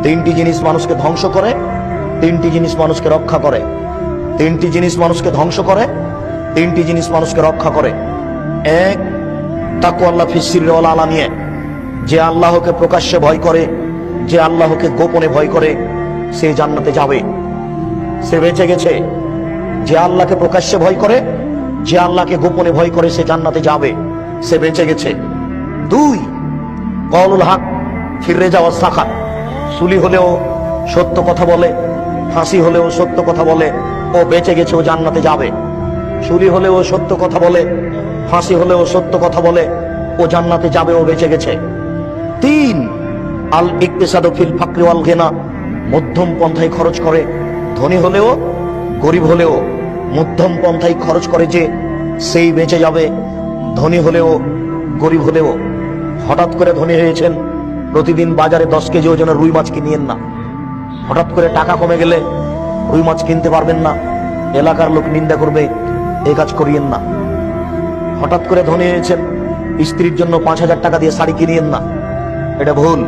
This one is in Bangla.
তিনটি জিনিস মানুষকে ধ্বংস করে, তিনটি জিনিস মানুষকে রক্ষা করে। তিনটি জিনিস মানুষকে ধ্বংস করে, তিনটি জিনিস মানুষকে রক্ষা করে। এক, তাকওয়াল্লাহ ফিস সিররি ওয়াল আলানিয়া, যে আল্লাহকে প্রকাশ্যে ভয় করে, যে আল্লাহকে গোপনে ভয় করে, সে জান্নাতে যাবে, সে বেঁচে গেছে। যে আল্লাহকে প্রকাশ্যে ভয় করে, যে আল্লাহকে গোপনে ভয় করে, সে জান্নাতে যাবে, সে বেঁচে গেছে। দুই, কওলুল হক ফির রেজা ওয়াস সাখাত, সুলি হলেও সত্য কথা বলে, ফাঁসি হলেও সত্য কথা বলে, ও বেঁচে গেছে, ও জান্নাতে যাবে। সুলি হলেও সত্য কথা বলে, ফাঁসি হলেও সত্য কথা বলে, ও জান্নাতে যাবে, ও বেঁচে গেছে। তিন, আল ইকতিসাদু ফিল ফাকরি ওয়াল গিনা, মধ্যম পন্থায় খরচ করে, ধনী হলেও গরিব হলেও মধ্যম পন্থায় খরচ করে, যে সেই বেঁচে যাবে, ধনী হলেও গরিব হলেও। হঠাৎ করে ধনী হয়েছেন, প্রতিদিন বাজারে 10 কেজি ওজনের রুই মাছ কিনিয়েন না। হঠাৎ করে টাকা কমে গেলে রুই মাছ কিনতে পারবেন না, এলাকার লোক নিন্দা করবে, এই কাজ করিয়েন না। হঠাৎ করে ধনী হয়েছেন, স্ত্রীর জন্য 5,000 টাকা দিয়ে শাড়ি কিনিয়েন না, এটা ভুল।